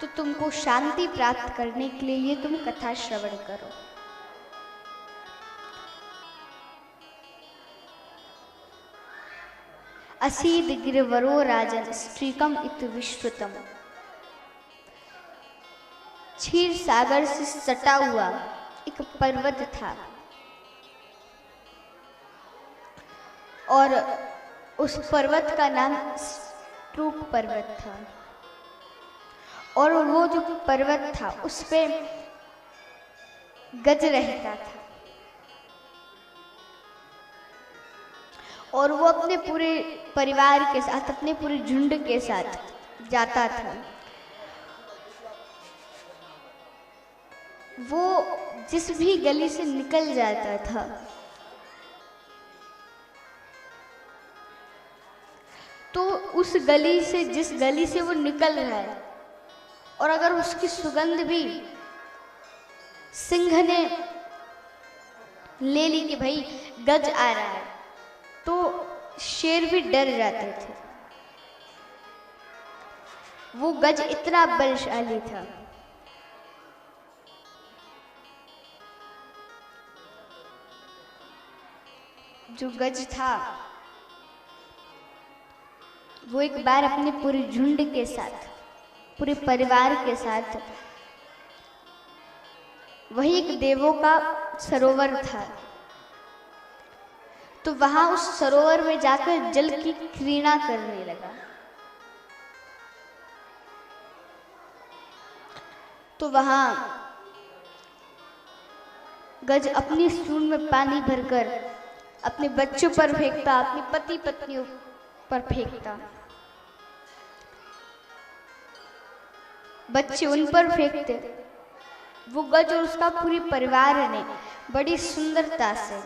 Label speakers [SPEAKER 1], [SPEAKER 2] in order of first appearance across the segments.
[SPEAKER 1] तो तुमको शांति प्राप्त करने के लिए तुम कथा श्रवण करो। असीद गिरवरो राजन स्त्रीकम इत विश्रुतम। क्षीर सागर से सटा हुआ एक पर्वत था और उस पर्वत का नाम स्ट्रूप पर्वत था। और वो जो पर्वत था उस पे गज रहता था और वो अपने पूरे परिवार के साथ, अपने पूरे झुंड के साथ जाता था। वो जिस भी गली से निकल जाता था तो उस गली से, जिस गली से वो निकल रहा है, और अगर उसकी सुगंध भी सिंह ने ले ली कि भाई गज आ रहा है, तो शेर भी डर जाते थे। वो गज इतना बलशाली था। जो गज था वो एक बार अपने पूरे झुंड के साथ, पूरे परिवार के साथ, वही एक देवों का सरोवर था, तो वहां उस सरोवर में जाकर जल की क्रीड़ा करने लगा। तो वहां गज अपनी सूंड में पानी भरकर अपने बच्चों पर फेंकता, अपनी पति पत्नियों पर फेंकता। बच्चे उन पर फेंकते। वो गज और उसका पूरी परिवार ने बड़ी सुंदरता से,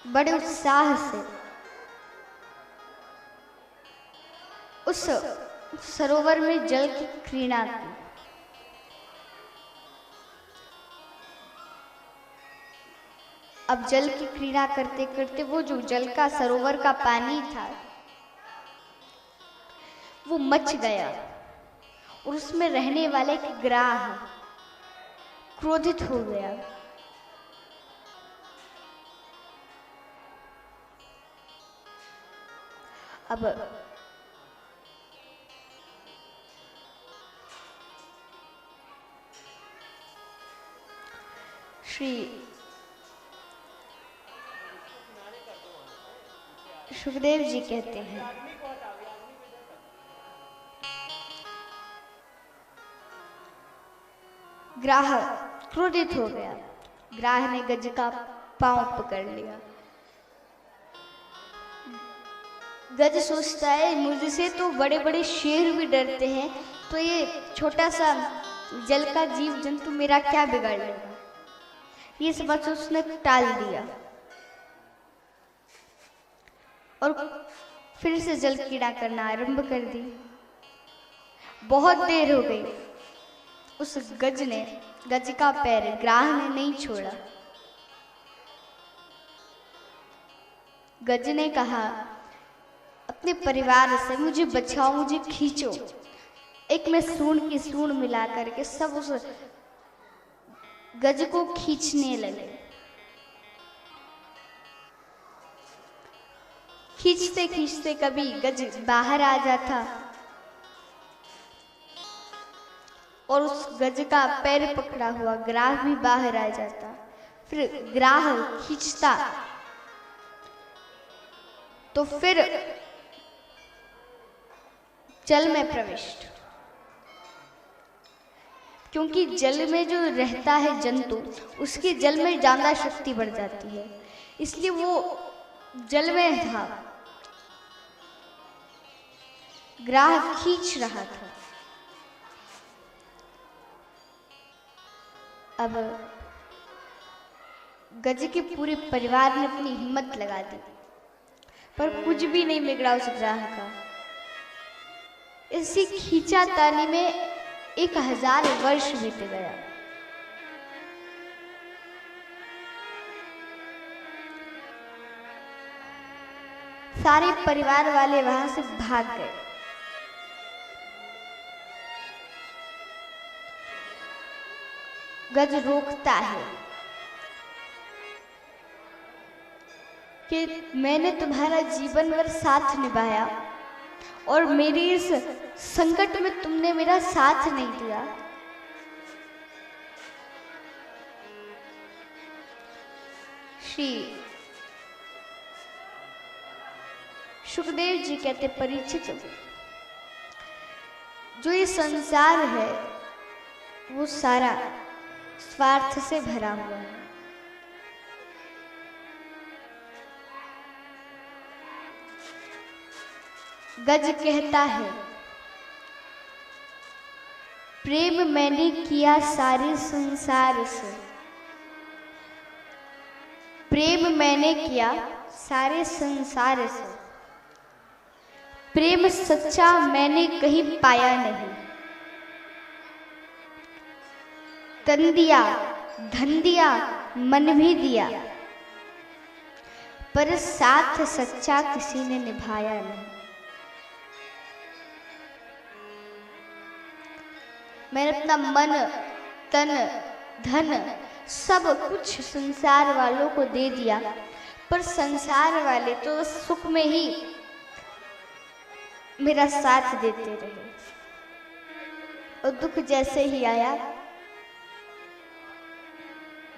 [SPEAKER 1] बड़े उत्साह से उस सरोवर में जल की क्रीड़ा की। अब जल की क्रीड़ा करते करते वो जो जल का सरोवर का पानी था वो मच गया और उसमें रहने वाले एक ग्राह क्रोधित हो गया। अब श्री सुखदेव जी कहते हैं, ग्राह क्रोधित हो गया। ग्राह ने गज का पांव पकड़ लिया। गज सोचता है मुझसे तो बड़े बड़े शेर भी डरते हैं, तो ये छोटा सा जल का जीव जंतु मेरा क्या बिगाड़ लेगा। ये समझ उसने टाल दिया और फिर से जल क्रीड़ा करना आरंभ कर दी। बहुत देर हो गई। उस गज ने, गज का पैर ग्राह ने नहीं छोड़ा। गज ने कहा अपने परिवार से, मुझे बचाओ, मुझे खींचो। एक में सूंड की सूंड मिला करके सब उस गज को खींचने लगे। खींचते खींचते कभी गज बाहर आ जाता और उस गज का पैर पकड़ा हुआ ग्राह भी बाहर आ जाता। फिर ग्राह खींचता तो फिर जल में प्रविष्ट। क्योंकि जल में जो रहता है जंतु, उसकी जल में ज्यादा शक्ति बढ़ जाती है, इसलिए वो जल में था। ग्राह खींच रहा था। अब गज के पूरे परिवार ने अपनी हिम्मत लगा दी, पर कुछ भी नहीं बिगड़ा उस ग्राह का। इसी खींचातानी में 1000 वर्ष बीत गया। सारे परिवार वाले वहां से भाग गए। गज रोकता है कि मैंने तुम्हारा जीवन भर साथ निभाया और मेरी इस संकट में तुमने मेरा साथ नहीं दिया। श्री सुखदेव जी कहते, परीक्षित, जो ये संसार है वो सारा स्वार्थ से भरा हुआ है। गज कहता है, प्रेम मैंने किया सारे संसार से, प्रेम मैंने किया सारे संसार से, प्रेम सच्चा मैंने कहीं पाया नहीं। तन दिया, धन दिया, मन भी दिया, पर साथ सच्चा किसी ने निभाया नहीं। मैंने अपना मन, तन, धन सब कुछ संसार वालों को दे दिया, पर संसार वाले तो सुख में ही मेरा साथ देते रहे और दुख जैसे ही आया,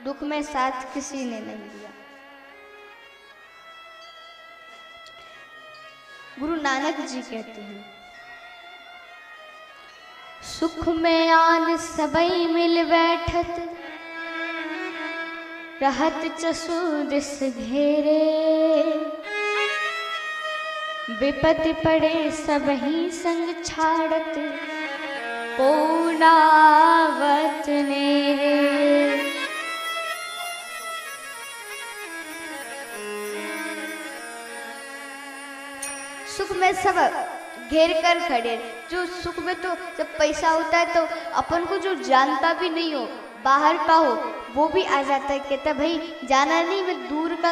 [SPEAKER 1] दुख में साथ किसी ने नहीं दिया। गुरु नानक जी कहते हैं, सुख में आन सबई मिल बैठत, रहत चसु दिस घेरे, विपत्ति पड़े सब ही संग छाड़त, पूनावत नेरे। सुख में सब घेर कर खड़े, जो सुख में तो जब पैसा होता है तो अपन को जो जानता भी नहीं हो, बाहर का हो, वो भी आ जाता है, कहता भाई जाना नहीं, मैं दूर का